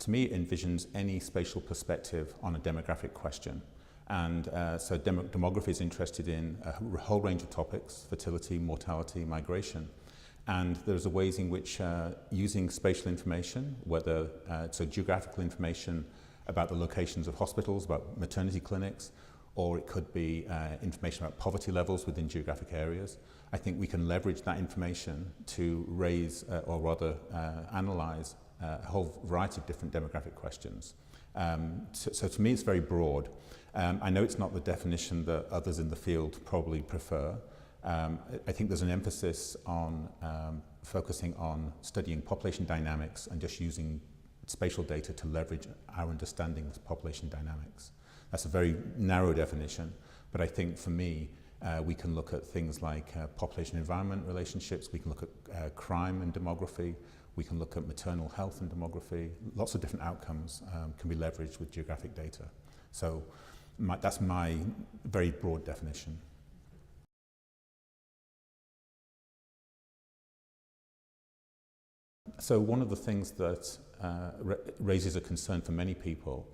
to me, envisions any spatial perspective on a demographic question. And so demography is interested in a whole range of topics: fertility, mortality, migration. And there's ways in which using spatial information, whether so geographical information about the locations of hospitals, about maternity clinics, or it could be information about poverty levels within geographic areas. I think we can leverage that information to raise or rather analyze a whole variety of different demographic questions. So to me it's very broad. I know it's not the definition that others in the field probably prefer. I think there's an emphasis on focusing on studying population dynamics and just using spatial data to leverage our understanding of population dynamics. That's a very narrow definition, but I think for me, we can look at things like population-environment relationships, we can look at crime and demography, we can look at maternal health and demography. Lots of different outcomes can be leveraged with geographic data. So that's my very broad definition. So one of the things that raises a concern for many people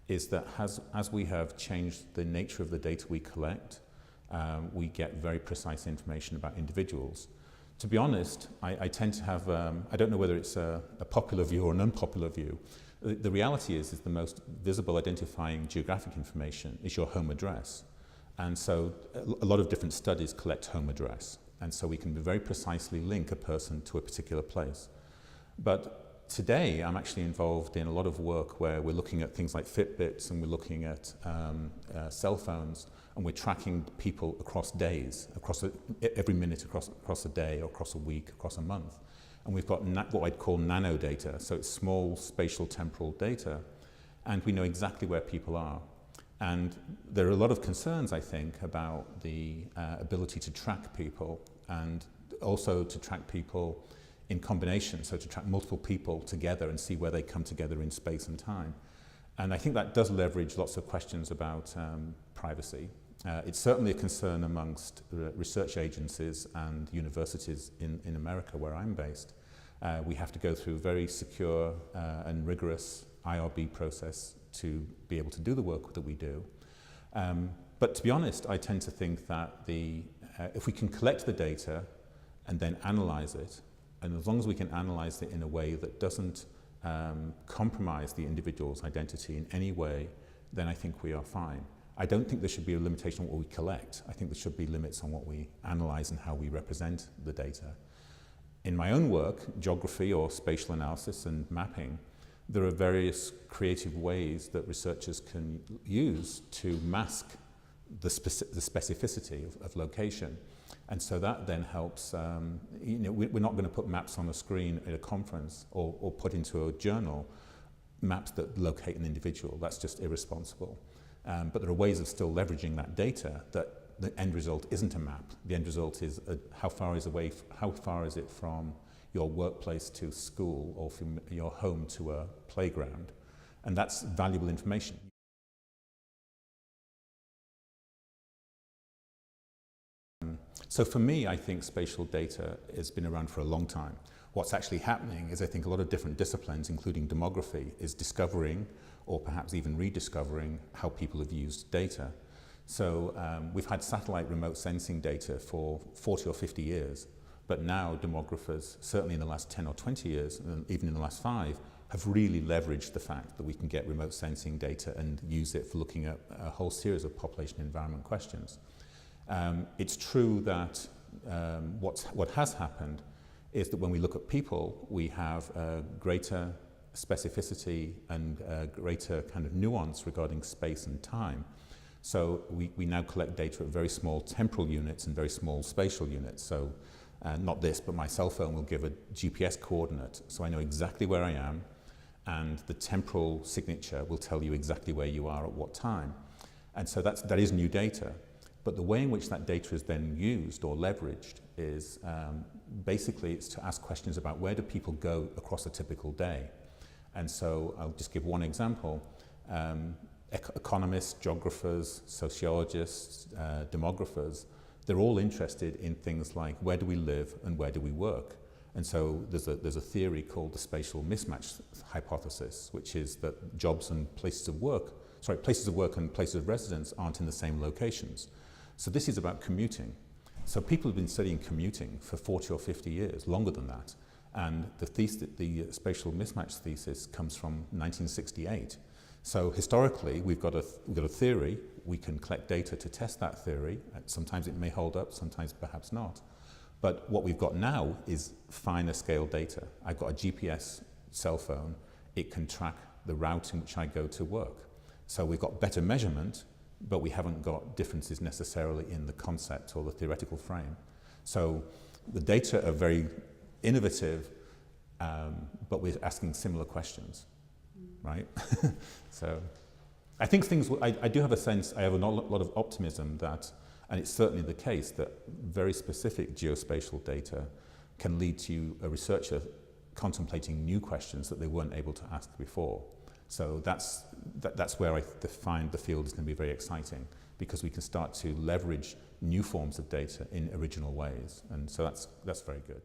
is that as we have changed the nature of the data we collect, we get very precise information about individuals. To be honest, I tend to have, I don't know whether it's a popular view or an unpopular view. The reality is the most visible identifying geographic information is your home address. And so a lot of different studies collect home address. And so we can very precisely link a person to a particular place. But today I'm actually involved in a lot of work where we're looking at things like Fitbits and we're looking at cell phones, and we're tracking people across days, every minute across a day or across a week, across a month. And we've got what I'd call nano data, so it's small spatial temporal data, and we know exactly where people are. And there are a lot of concerns, I think, about the ability to track people, and also to track people in combination, so to track multiple people together and see where they come together in space and time. And I think that does leverage lots of questions about privacy. It's certainly a concern amongst research agencies and universities in America, where I'm based. We have to go through a very secure and rigorous IRB process to be able to do the work that we do. But to be honest, I tend to think that if we can collect the data and then analyze it, and as long as we can analyze it in a way that doesn't compromise the individual's identity in any way, then I think we are fine. I don't think there should be a limitation on what we collect. I think there should be limits on what we analyze and how we represent the data. In my own work, geography or spatial analysis and mapping, there are various creative ways that researchers can use to mask the specificity of location. And so that then helps, we're not going to put maps on a screen at a conference or put into a journal maps that locate an individual. That's just irresponsible. But there are ways of still leveraging that data that the end result isn't a map. The end result is how far is it from your workplace to school or from your home to a playground. And that's valuable information. So for me, I think spatial data has been around for a long time. What's actually happening is I think a lot of different disciplines, including demography, is discovering or perhaps even rediscovering how people have used data. So we've had satellite remote sensing data for 40 or 50 years, but now demographers, certainly in the last 10 or 20 years, and even in the last 5, have really leveraged the fact that we can get remote sensing data and use it for looking at a whole series of population environment questions. It's true that what has happened is that when we look at people, we have greater specificity and greater kind of nuance regarding space and time. So we now collect data at very small temporal units and very small spatial units. So not this, but my cell phone will give a GPS coordinate, so I know exactly where I am, and the temporal signature will tell you exactly where you are at what time. And so that is new data. But the way in which that data is then used or leveraged is basically it's to ask questions about where do people go across a typical day. And so I'll just give one example. Economists, geographers, sociologists, demographers, they're all interested in things like where do we live and where do we work. And so there's a theory called the spatial mismatch hypothesis, which is that jobs and places of work and places of residence aren't in the same locations. So this is about commuting. So people have been studying commuting for 40 or 50 years, longer than that. And the spatial mismatch thesis comes from 1968. So historically, we've got a theory. We can collect data to test that theory. Sometimes it may hold up, sometimes perhaps not. But what we've got now is finer scale data. I've got a GPS cell phone. It can track the route in which I go to work. So we've got better measurement, but we haven't got differences necessarily in the concept or the theoretical frame. So the data are very innovative, but we're asking similar questions, right? So I think I do have a sense, I have a lot of optimism that, and it's certainly the case, that very specific geospatial data can lead to a researcher contemplating new questions that they weren't able to ask before. So that's where I find the field is going to be very exciting, because we can start to leverage new forms of data in original ways, and so that's very good.